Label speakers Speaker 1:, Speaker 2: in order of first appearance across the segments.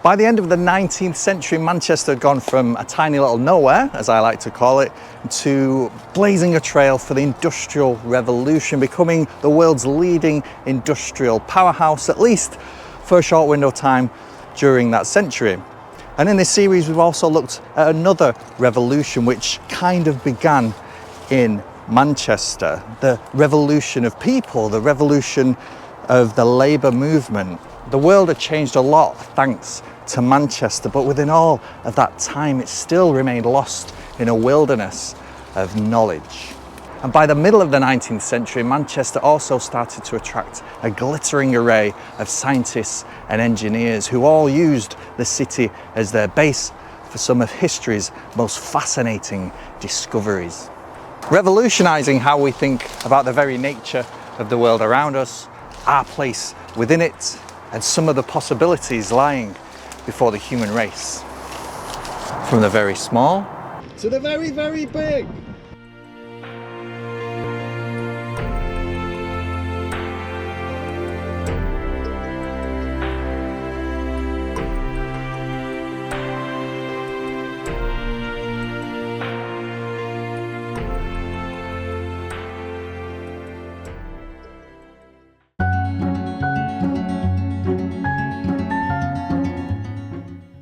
Speaker 1: By the end of the 19th century, Manchester had gone from a tiny little nowhere, as I like to call it, to blazing a trail for the Industrial Revolution, becoming the world's leading industrial powerhouse, at least for a short window of time during that century. And in this series, we've also looked at another revolution which kind of began in Manchester, the revolution of people, the revolution of the labour movement. The world had changed a lot thanks to Manchester, but within all of that time it still remained lost in a wilderness of knowledge. And by the middle of the 19th century, Manchester also started to attract a glittering array of scientists and engineers who all used the city as their base for some of history's most fascinating discoveries. Revolutionising how we think about the very nature of the world around us, our place within it, and some of the possibilities lying before the human race. From the very small to the very, very big.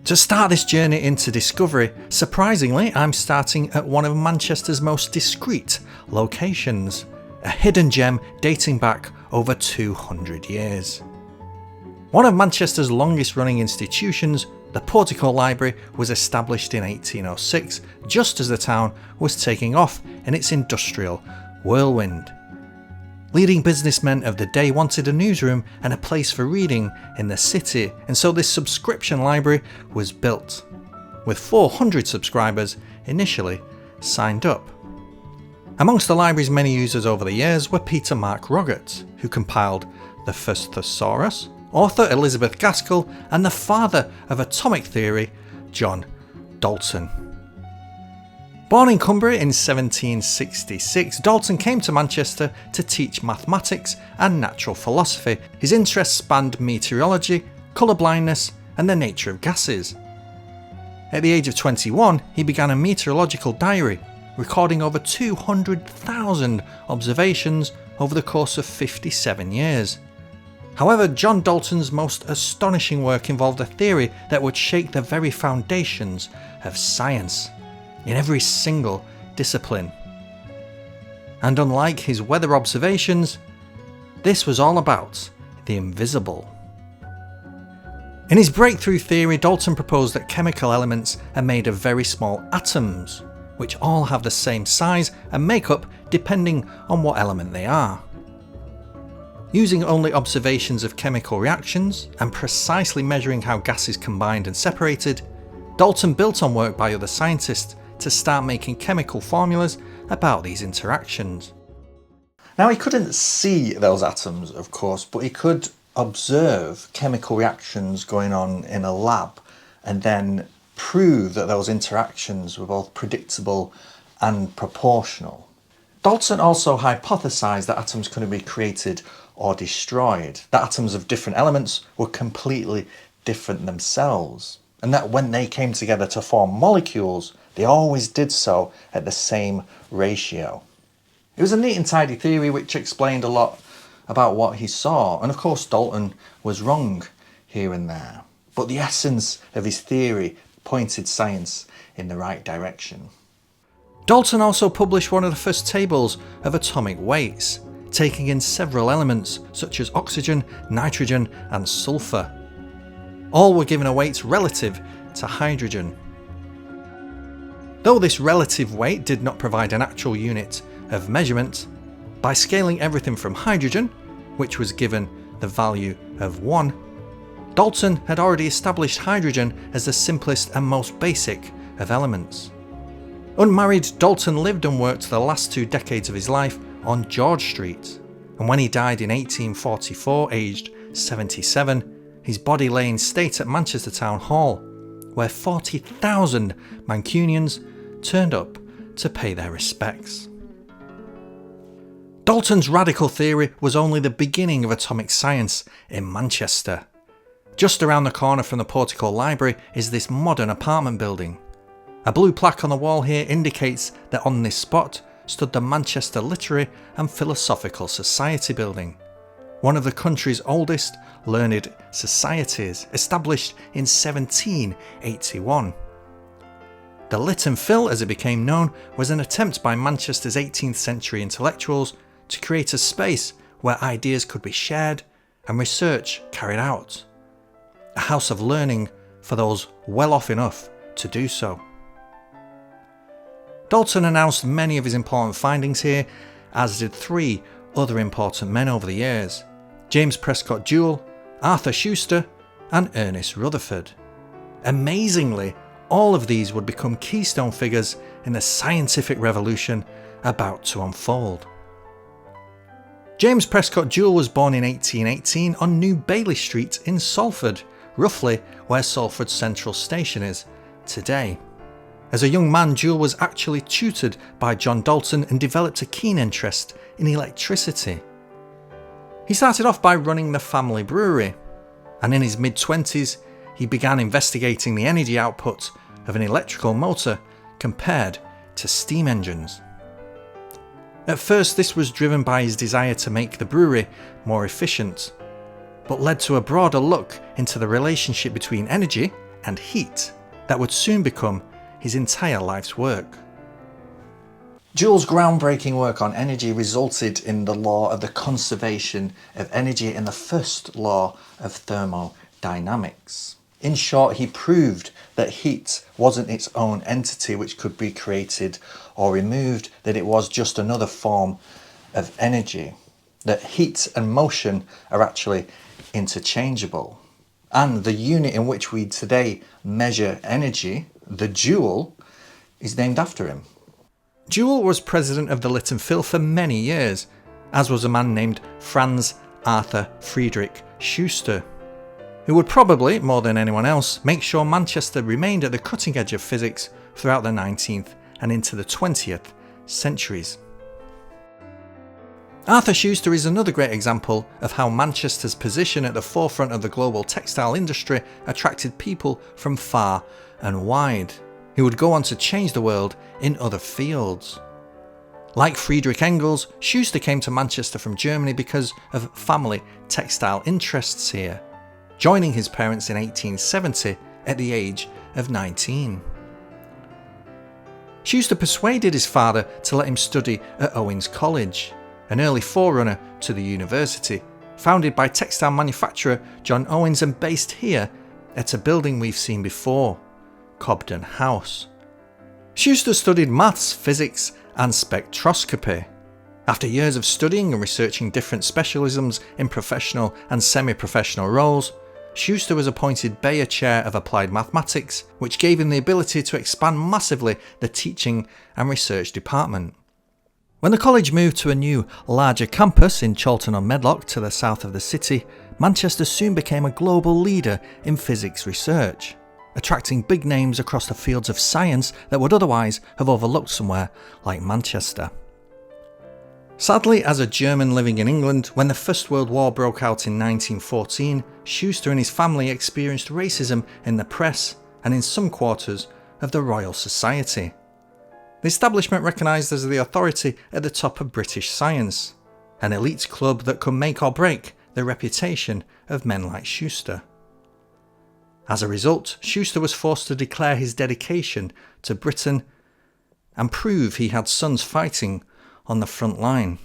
Speaker 1: To start this journey into discovery, surprisingly, I'm starting at one of Manchester's most discreet locations, a hidden gem dating back over 200 years. One of Manchester's longest running institutions, the Portico Library, was established in 1806, just as the town was taking off in its industrial whirlwind. Leading businessmen of the day wanted a newsroom and a place for reading in the city, and so this subscription library was built, with 400 subscribers initially signed up. Amongst the library's many users over the years were Peter Mark Roget, who compiled the First Thesaurus, author Elizabeth Gaskell, and the father of atomic theory, John Dalton. Born in Cumbria in 1766, Dalton came to Manchester to teach mathematics and natural philosophy. His interests spanned meteorology, colour blindness, and the nature of gases. At the age of 21, he began a meteorological diary, recording over 200,000 observations over the course of 57 years. However, John Dalton's most astonishing work involved a theory that would shake the very foundations of science in every single discipline. And unlike his weather observations, this was all about the invisible. In his breakthrough theory, Dalton proposed that chemical elements are made of very small atoms, which all have the same size and makeup depending on what element they are. Using only observations of chemical reactions and precisely measuring how gases combined and separated, Dalton built on work by other scientists to start making chemical formulas about these interactions. Now, he couldn't see those atoms, of course, but he could observe chemical reactions going on in a lab and then prove that those interactions were both predictable and proportional. Dalton also hypothesized that atoms couldn't be created or destroyed, that atoms of different elements were completely different themselves, and that when they came together to form molecules, they always did so at the same ratio. It was a neat and tidy theory which explained a lot about what he saw, and of course Dalton was wrong here and there, but the essence of his theory pointed science in the right direction. Dalton also published one of the first tables of atomic weights, taking in several elements such as oxygen, nitrogen and sulfur. All were given a weight relative to hydrogen. Though this relative weight did not provide an actual unit of measurement, by scaling everything from hydrogen, which was given the value of 1, Dalton had already established hydrogen as the simplest and most basic of elements. Unmarried, Dalton lived and worked the last 2 decades of his life on George Street, and when he died in 1844, aged 77, his body lay in state at Manchester Town Hall, where 40,000 Mancunians turned up to pay their respects. Dalton's radical theory was only the beginning of atomic science in Manchester. Just around the corner from the Portico Library is this modern apartment building. A blue plaque on the wall here indicates that on this spot stood the Manchester Literary and Philosophical Society building, one of the country's oldest learned societies, established in 1781. The Lit and Phil, as it became known, was an attempt by Manchester's 18th century intellectuals to create a space where ideas could be shared and research carried out. A house of learning for those well off enough to do so. Dalton announced many of his important findings here, as did three other important men over the years: James Prescott Joule, Arthur Schuster, and Ernest Rutherford. Amazingly, all of these would become keystone figures in the scientific revolution about to unfold. James Prescott Joule was born in 1818 on New Bailey Street in Salford, roughly where Salford Central Station is today. As a young man, Joule was actually tutored by John Dalton and developed a keen interest in electricity. He started off by running the family brewery, and in his mid-20s he began investigating the energy output of an electrical motor compared to steam engines. At first this was driven by his desire to make the brewery more efficient, but led to a broader look into the relationship between energy and heat that would soon become his entire life's work. Joule's groundbreaking work on energy resulted in the law of the conservation of energy and the first law of thermodynamics. In short, he proved that heat wasn't its own entity which could be created or removed, that it was just another form of energy, that heat and motion are actually interchangeable. And the unit in which we today measure energy, the Joule, is named after him. Joule was president of the Lit and Phil for many years, as was a man named Franz Arthur Friedrich Schuster, who would probably, more than anyone else, make sure Manchester remained at the cutting edge of physics throughout the 19th and into the 20th centuries. Arthur Schuster is another great example of how Manchester's position at the forefront of the global textile industry attracted people from far and wide, who would go on to change the world in other fields. Like Friedrich Engels, Schuster came to Manchester from Germany because of family textile interests here, joining his parents in 1870 at the age of 19. Schuster persuaded his father to let him study at Owens College, an early forerunner to the university, founded by textile manufacturer John Owens and based here at a building we've seen before, Cobden House. Schuster studied maths, physics and spectroscopy. After years of studying and researching different specialisms in professional and semi-professional roles, Schuster was appointed Bayer Chair of Applied Mathematics, which gave him the ability to expand massively the teaching and research department. When the college moved to a new, larger campus in Chorlton-on-Medlock to the south of the city, Manchester soon became a global leader in physics research, attracting big names across the fields of science that would otherwise have overlooked somewhere like Manchester. Sadly, as a German living in England, when the First World War broke out in 1914, Schuster and his family experienced racism in the press and in some quarters of the Royal Society. The establishment recognised as the authority at the top of British science, an elite club that could make or break the reputation of men like Schuster. As a result, Schuster was forced to declare his dedication to Britain and prove he had sons fighting on the front line.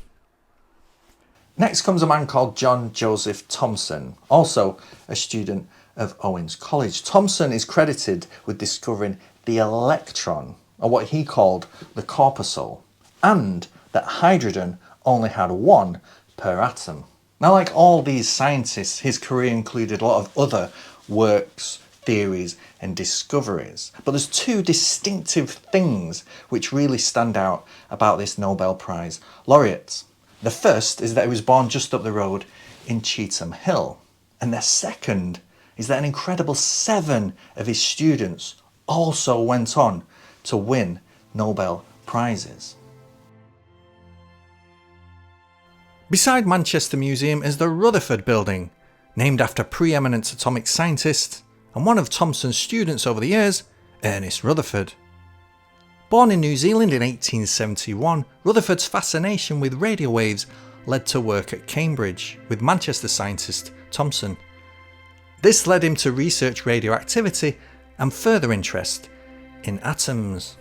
Speaker 1: Next comes a man called John Joseph Thomson, also a student of Owens College. Thomson is credited with discovering the electron, or what he called the corpuscle, and that hydrogen only had one per atom. Now, like all these scientists, his career included a lot of other works, theories and discoveries. But there's two distinctive things which really stand out about this Nobel Prize laureate. The first is that he was born just up the road in Cheetham Hill. And the second is that an incredible 7 of his students also went on to win Nobel Prizes. Beside Manchester Museum is the Rutherford building, named after preeminent atomic scientist and one of Thomson's students over the years, Ernest Rutherford. Born in New Zealand in 1871, Rutherford's fascination with radio waves led to work at Cambridge with Manchester scientist Thomson. This led him to research radioactivity and further interest in atoms.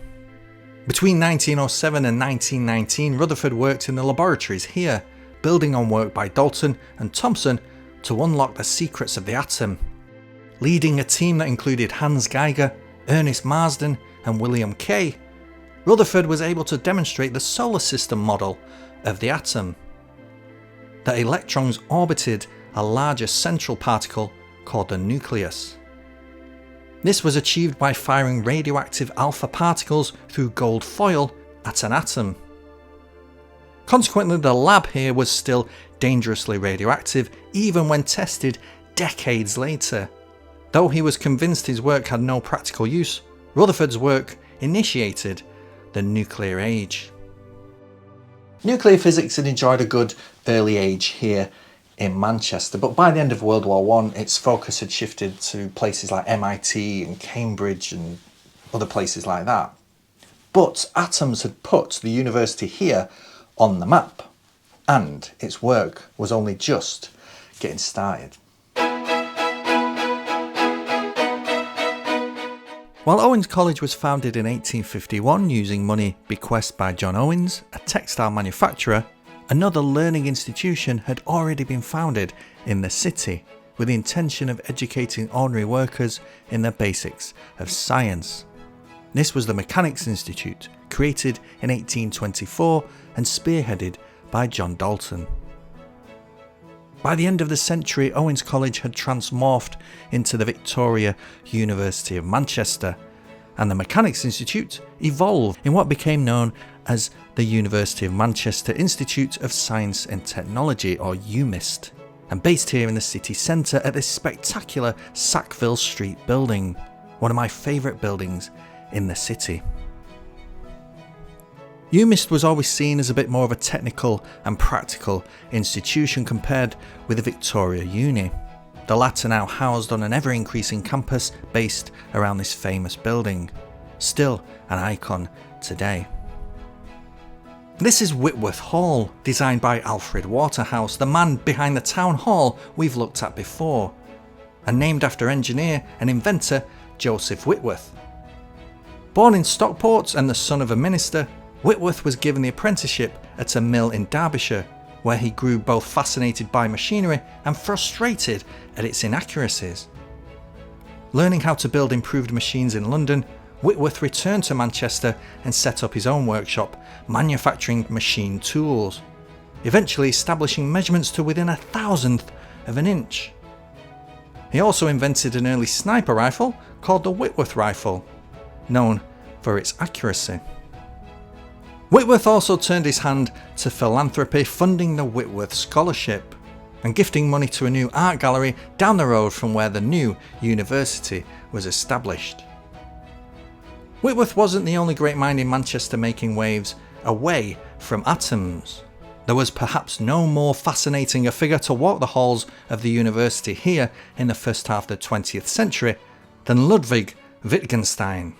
Speaker 1: Between 1907 and 1919, Rutherford worked in the laboratories here, building on work by Dalton and Thomson to unlock the secrets of the atom. Leading a team that included Hans Geiger, Ernest Marsden and William Kay, Rutherford was able to demonstrate the solar system model of the atom. That electrons orbited a larger central particle called the nucleus. This was achieved by firing radioactive alpha particles through gold foil at an atom. Consequently, the lab here was still dangerously radioactive even when tested decades later. Though he was convinced his work had no practical use, Rutherford's work initiated the nuclear age. Nuclear physics had enjoyed a good early age here in Manchester, but by the end of World War I, its focus had shifted to places like MIT and Cambridge and other places like that. But atoms had put the university here on the map, and its work was only just getting started. While Owens College was founded in 1851 using money bequeathed by John Owens, a textile manufacturer, another learning institution had already been founded in the city with the intention of educating ordinary workers in the basics of science. This was the Mechanics Institute, created in 1824 and spearheaded by John Dalton. By the end of the century, Owens College had transmorphed into the Victoria University of Manchester, and the Mechanics Institute evolved in what became known as the University of Manchester Institute of Science and Technology, or UMIST, and based here in the city centre at this spectacular Sackville Street building, one of my favourite buildings in the city. UMIST was always seen as a bit more of a technical and practical institution compared with the Victoria Uni, the latter now housed on an ever-increasing campus based around this famous building, still an icon today. This is Whitworth Hall, designed by Alfred Waterhouse, the man behind the town hall we've looked at before, and named after engineer and inventor Joseph Whitworth. Born in Stockport and the son of a minister, Whitworth was given the apprenticeship at a mill in Derbyshire, where he grew both fascinated by machinery and frustrated at its inaccuracies. Learning how to build improved machines in London, Whitworth returned to Manchester and set up his own workshop, manufacturing machine tools, eventually establishing measurements to within 1/1000th of an inch. He also invented an early sniper rifle called the Whitworth rifle, known for its accuracy. Whitworth also turned his hand to philanthropy, funding the Whitworth Scholarship and gifting money to a new art gallery down the road from where the new university was established. Whitworth wasn't the only great mind in Manchester making waves away from atoms. There was perhaps no more fascinating a figure to walk the halls of the university here in the first half of the 20th century than Ludwig Wittgenstein,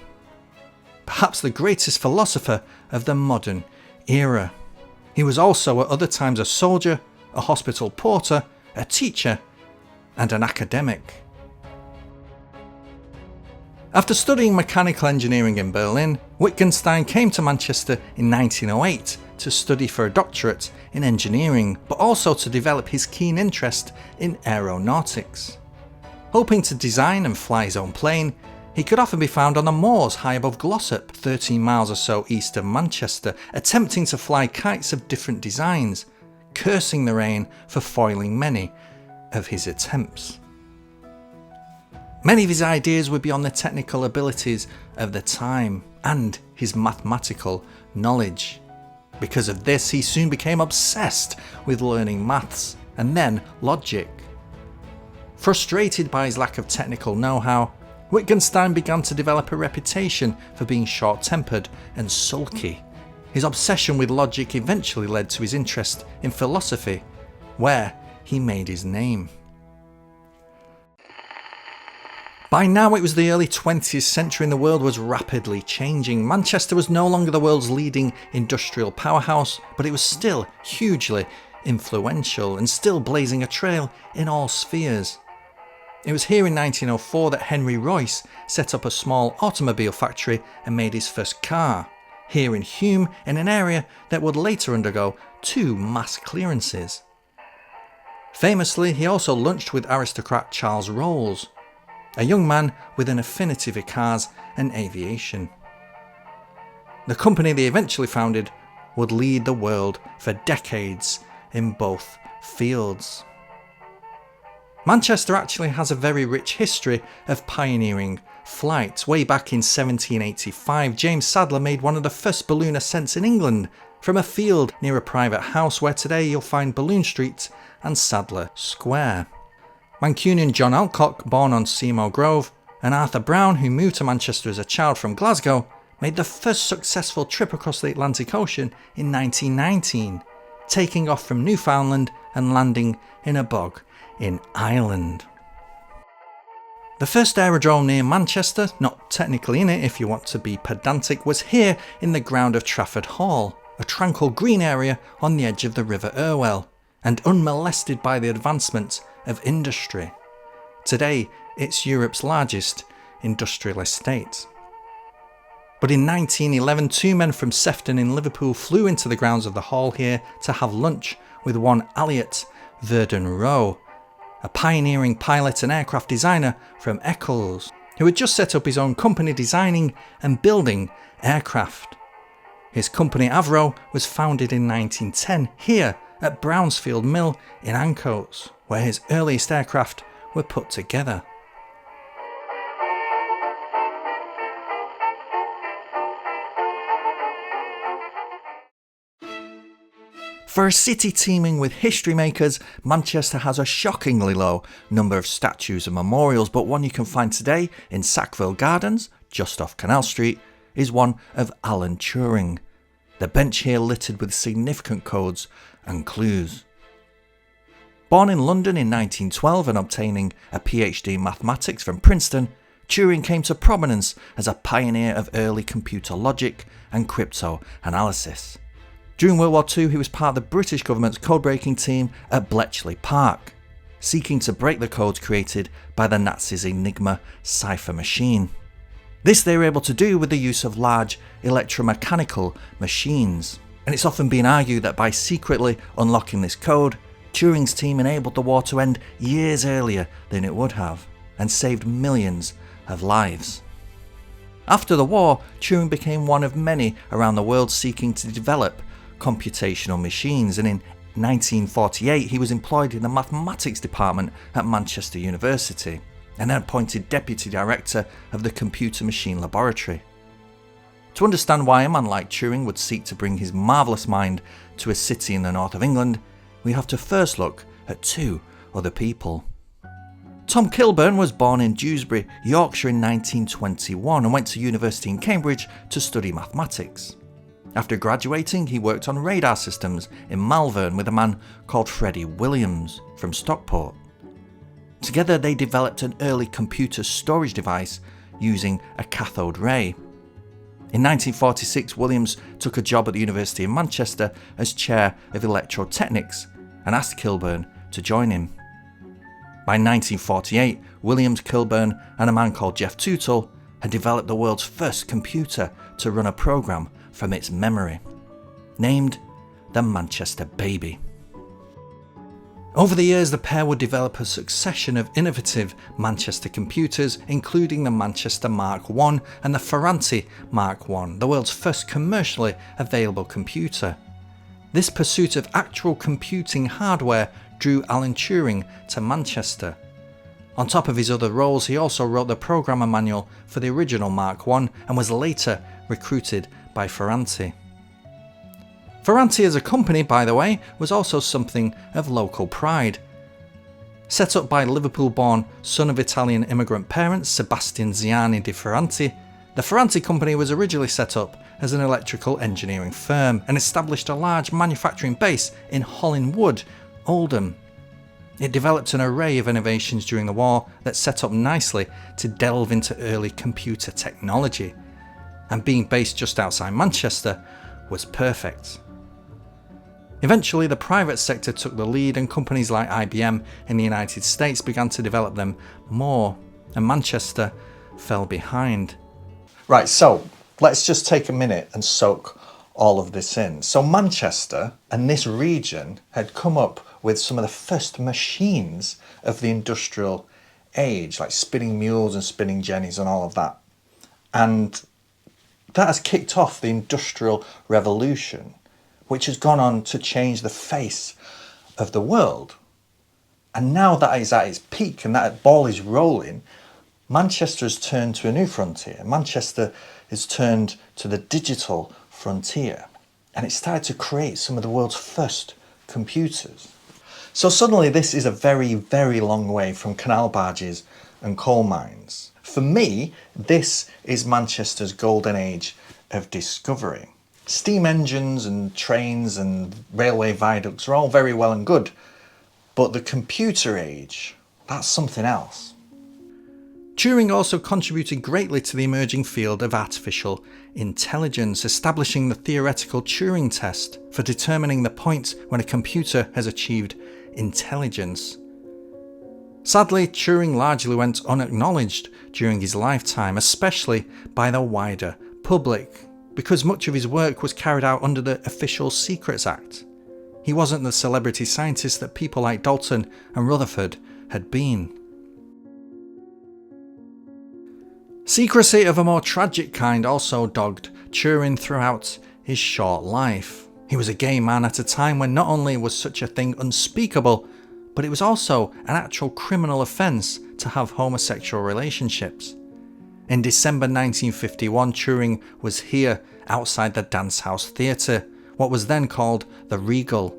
Speaker 1: perhaps the greatest philosopher of the modern era. He was also at other times a soldier, a hospital porter, a teacher, and an academic. After studying mechanical engineering in Berlin, Wittgenstein came to Manchester in 1908 to study for a doctorate in engineering, but also to develop his keen interest in aeronautics. Hoping to design and fly his own plane, he could often be found on the moors high above Glossop, 13 miles or so east of Manchester, attempting to fly kites of different designs, cursing the rain for foiling many of his attempts. Many of his ideas were beyond the technical abilities of the time and his mathematical knowledge. Because of this, he soon became obsessed with learning maths and then logic. Frustrated by his lack of technical know-how, Wittgenstein began to develop a reputation for being short-tempered and sulky. His obsession with logic eventually led to his interest in philosophy, where he made his name. By now it was the early 20th century and the world was rapidly changing. Manchester was no longer the world's leading industrial powerhouse, but it was still hugely influential and still blazing a trail in all spheres. It was here in 1904 that Henry Royce set up a small automobile factory and made his first car. Here in Hume, in an area that would later undergo 2 mass clearances. Famously, he also lunched with aristocrat Charles Rolls, a young man with an affinity for cars and aviation. The company they eventually founded would lead the world for decades in both fields. Manchester actually has a very rich history of pioneering flight. Way back in 1785, James Sadler made one of the first balloon ascents in England from a field near a private house where today you'll find Balloon Street and Sadler Square. Mancunian John Alcock, born on Seymour Grove, and Arthur Brown, who moved to Manchester as a child from Glasgow, made the first successful trip across the Atlantic Ocean in 1919, taking off from Newfoundland and landing in a bog in Ireland. The first aerodrome near Manchester, not technically in it if you want to be pedantic, was here in the ground of Trafford Hall, a tranquil green area on the edge of the River Irwell, and unmolested by the advancement of industry. Today, it's Europe's largest industrial estate. But in 1911, 2 men from Sefton in Liverpool flew into the grounds of the hall here to have lunch with one Elliot Verdon Roe, a pioneering pilot and aircraft designer from Eccles, who had just set up his own company designing and building aircraft. His company Avro was founded in 1910 here at Brownsfield Mill in Ancoats, where his earliest aircraft were put together. For a city teeming with history makers, Manchester has a shockingly low number of statues and memorials, but one you can find today in Sackville Gardens, just off Canal Street, is one of Alan Turing. The bench here littered with significant codes and clues. Born in London in 1912 and obtaining a PhD in mathematics from Princeton, Turing came to prominence as a pioneer of early computer logic and crypto-analysis. During World War II, he was part of the British government's code-breaking team at Bletchley Park, seeking to break the codes created by the Nazis' Enigma cipher machine. This they were able to do with the use of large electromechanical machines, and it's often been argued that by secretly unlocking this code, Turing's team enabled the war to end years earlier than it would have, and saved millions of lives. After the war, Turing became one of many around the world seeking to develop computational machines, and in 1948 he was employed in the mathematics department at Manchester University and then appointed deputy director of the computer machine laboratory. To understand why a man like Turing would seek to bring his marvellous mind to a city in the north of England, we have to first look at 2 other people. Tom Kilburn was born in Dewsbury, Yorkshire in 1921 and went to university in Cambridge to study mathematics. After graduating, he worked on radar systems in Malvern with a man called Freddie Williams from Stockport. Together they developed an early computer storage device using a cathode ray. In 1946, Williams took a job at the University of Manchester as Chair of Electrotechnics and asked Kilburn to join him. By 1948, Williams, Kilburn and a man called Geoff Tootill had developed the world's first computer to run a program from its memory, named the Manchester Baby. Over the years, the pair would develop a succession of innovative Manchester computers, including the Manchester Mark I and the Ferranti Mark I, the world's first commercially available computer. This pursuit of actual computing hardware drew Alan Turing to Manchester. On top of his other roles, he also wrote the programmer manual for the original Mark I and was later recruited by Ferranti. Ferranti as a company, by the way, was also something of local pride. Set up by Liverpool-born son of Italian immigrant parents Sebastian Ziani di Ferranti, the Ferranti company was originally set up as an electrical engineering firm and established a large manufacturing base in Hollingwood, Oldham. It developed an array of innovations during the war that set up nicely to delve into early computer technology, and being based just outside Manchester was perfect. Eventually, the private sector took the lead and companies like IBM in the United States began to develop them more, and Manchester fell behind. Right, so let's just take a minute and soak all of this in. So Manchester and this region had come up with some of the first machines of the industrial age, like spinning mules and spinning jennies and all of that. And that has kicked off the Industrial Revolution, which has gone on to change the face of the world. And now that is at its peak and that ball is rolling, Manchester has turned to a new frontier. Manchester has turned to the digital frontier, and it started to create some of the world's first computers. So suddenly this is a very, very long way from canal barges and coal mines. For me, this is Manchester's golden age of discovery. Steam engines and trains and railway viaducts are all very well and good, but the computer age, that's something else. Turing also contributed greatly to the emerging field of artificial intelligence, establishing the theoretical Turing test for determining the point when a computer has achieved intelligence. Sadly, Turing largely went unacknowledged during his lifetime, especially by the wider public, because much of his work was carried out under the Official Secrets Act. He wasn't the celebrity scientist that people like Dalton and Rutherford had been. Secrecy of a more tragic kind also dogged Turing throughout his short life. He was a gay man at a time when not only was such a thing unspeakable, but it was also an actual criminal offence to have homosexual relationships. In December 1951, Turing was here outside the Dance House Theatre, what was then called the Regal.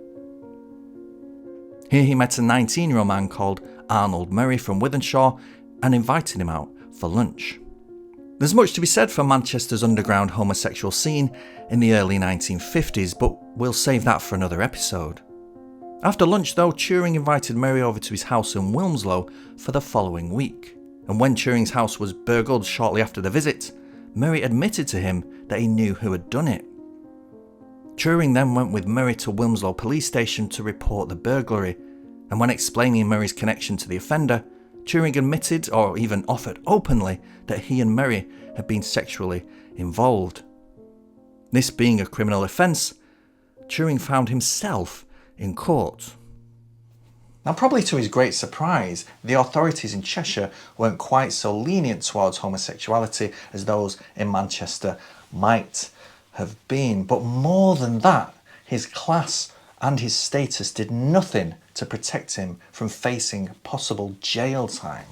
Speaker 1: Here he met a 19-year-old man called Arnold Murray from Wythenshawe and invited him out for lunch. There's much to be said for Manchester's underground homosexual scene in the early 1950s, but we'll save that for another episode. After lunch though, Turing invited Murray over to his house in Wilmslow for the following week. And when Turing's house was burgled shortly after the visit, Murray admitted to him that he knew who had done it. Turing then went with Murray to Wilmslow police station to report the burglary, and when explaining Murray's connection to the offender, Turing admitted, or even offered openly, that he and Murray had been sexually involved. This being a criminal offence, Turing found himself in court. Now, probably to his great surprise, the authorities in Cheshire weren't quite so lenient towards homosexuality as those in Manchester might have been. But more than that, his class and his status did nothing to protect him from facing possible jail time.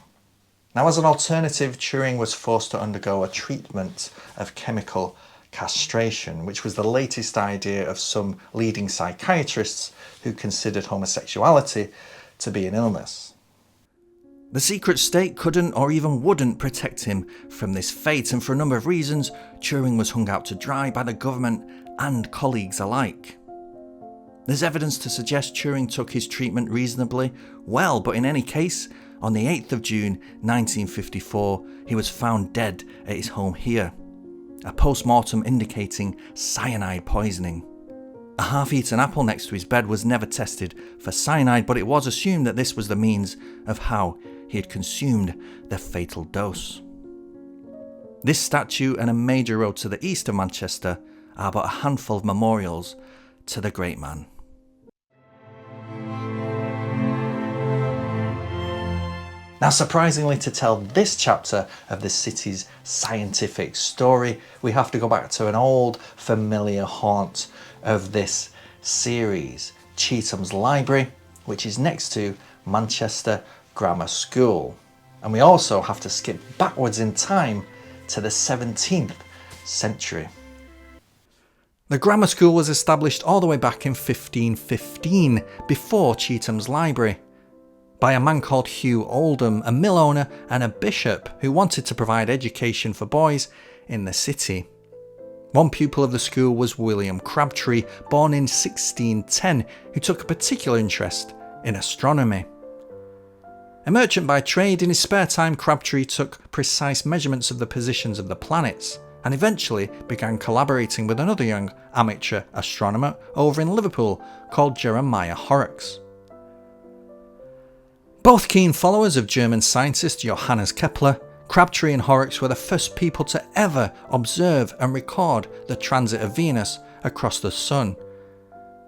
Speaker 1: Now, as an alternative, Turing was forced to undergo a treatment of chemical castration, which was the latest idea of some leading psychiatrists who considered homosexuality to be an illness. The secret state couldn't or even wouldn't protect him from this fate, and for a number of reasons, Turing was hung out to dry by the government and colleagues alike. There's evidence to suggest Turing took his treatment reasonably well, but in any case, on the 8th of June 1954, he was found dead at his home here, a post-mortem indicating cyanide poisoning. A half-eaten apple next to his bed was never tested for cyanide, but it was assumed that this was the means of how he had consumed the fatal dose. This statue and a major road to the east of Manchester are but a handful of memorials to the great man. Now, surprisingly, to tell this chapter of the city's scientific story, we have to go back to an old familiar haunt of this series, Chetham's Library, which is next to Manchester Grammar School. And we also have to skip backwards in time to the 17th century. The grammar school was established all the way back in 1515, before Chetham's Library, by a man called Hugh Oldham, a mill owner and a bishop who wanted to provide education for boys in the city. One pupil of the school was William Crabtree, born in 1610, who took a particular interest in astronomy. A merchant by trade, in his spare time Crabtree took precise measurements of the positions of the planets and eventually began collaborating with another young amateur astronomer over in Liverpool called Jeremiah Horrocks. Both keen followers of German scientist Johannes Kepler, Crabtree and Horrocks were the first people to ever observe and record the transit of Venus across the Sun.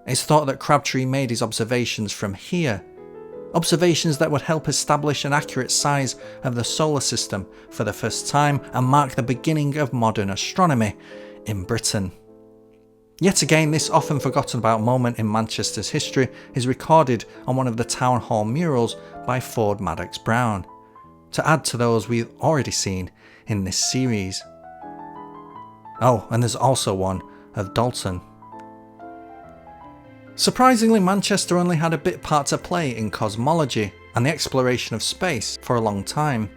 Speaker 1: It's thought that Crabtree made his observations from here, observations that would help establish an accurate size of the solar system for the first time and mark the beginning of modern astronomy in Britain. Yet again, this often forgotten about moment in Manchester's history is recorded on one of the town hall murals by Ford Madox Brown, to add to those we've already seen in this series. Oh, and there's also one of Dalton. Surprisingly, Manchester only had a bit part to play in cosmology and the exploration of space for a long time.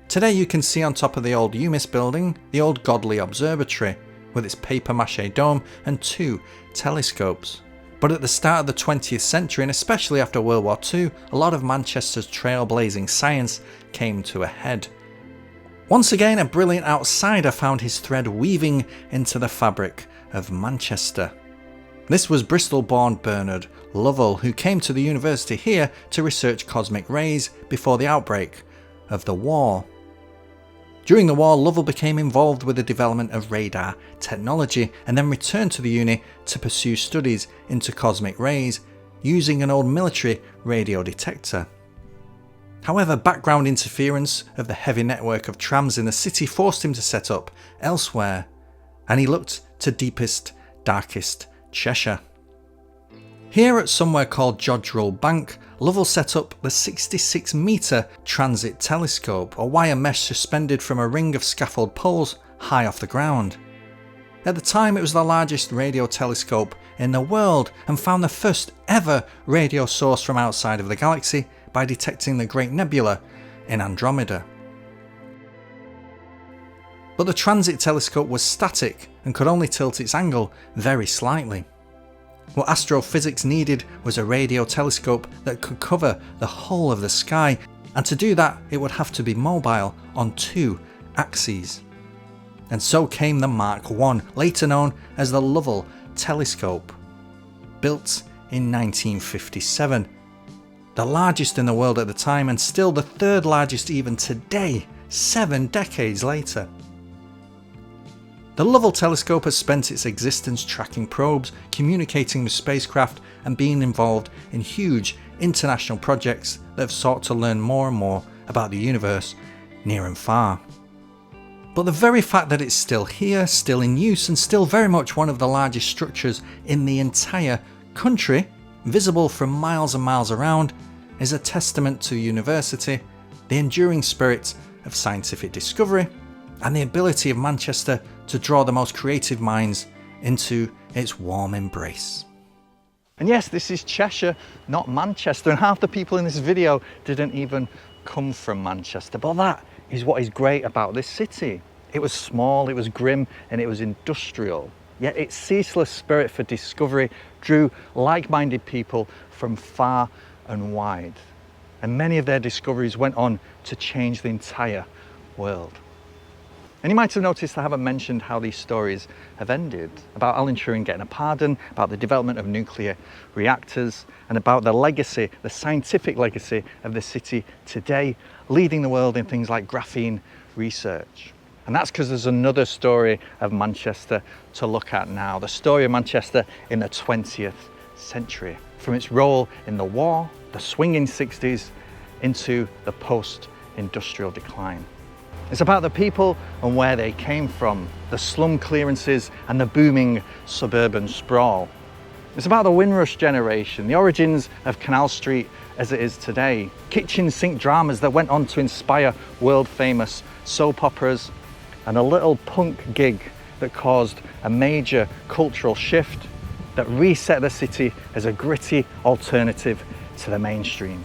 Speaker 1: Today you can see on top of the old UMIS building the old Godley Observatory with its papier-mâché dome and 2 telescopes. But at the start of the 20th century, and especially after World War II, a lot of Manchester's trailblazing science came to a head. Once again, a brilliant outsider found his thread weaving into the fabric of Manchester. This was Bristol-born Bernard Lovell, who came to the university here to research cosmic rays before the outbreak of the war. During the war, Lovell became involved with the development of radar technology and then returned to the uni to pursue studies into cosmic rays using an old military radio detector. However, background interference of the heavy network of trams in the city forced him to set up elsewhere, and he looked to deepest, darkest Cheshire. Here at somewhere called Jodrell Bank, Lovell set up the 66-metre transit telescope, a wire mesh suspended from a ring of scaffold poles high off the ground. At the time it was the largest radio telescope in the world and found the first ever radio source from outside of the galaxy by detecting the Great Nebula in Andromeda. But the transit telescope was static and could only tilt its angle very slightly. What astrophysics needed was a radio telescope that could cover the whole of the sky, and to do that it would have to be mobile on 2 axes. And so came the Mark I, later known as the Lovell telescope, built in 1957. The largest in the world at the time and still the 3rd largest even today, 7 decades later. The Lovell telescope has spent its existence tracking probes, communicating with spacecraft and being involved in huge international projects that have sought to learn more and more about the universe near and far. But the very fact that it's still here, still in use and still very much one of the largest structures in the entire country, visible from miles and miles around, is a testament to the university, the enduring spirit of scientific discovery and the ability of Manchester to draw the most creative minds into its warm embrace. And yes, this is Cheshire, not Manchester, and half the people in this video didn't even come from Manchester, but that is what is great about this city. It was small, it was grim, and it was industrial, yet its ceaseless spirit for discovery drew like-minded people from far and wide, and many of their discoveries went on to change the entire world. And you might have noticed I haven't mentioned how these stories have ended, about Alan Turing getting a pardon, about the development of nuclear reactors, and about the legacy, the scientific legacy of the city today, leading the world in things like graphene research. And that's because there's another story of Manchester to look at now, the story of Manchester in the 20th century, from its role in the war, the swinging 60s, into the post-industrial decline. It's about the people and where they came from, the slum clearances and the booming suburban sprawl. It's about the Windrush generation, the origins of Canal Street as it is today, kitchen sink dramas that went on to inspire world-famous soap operas, and a little punk gig that caused a major cultural shift that reset the city as a gritty alternative to the mainstream.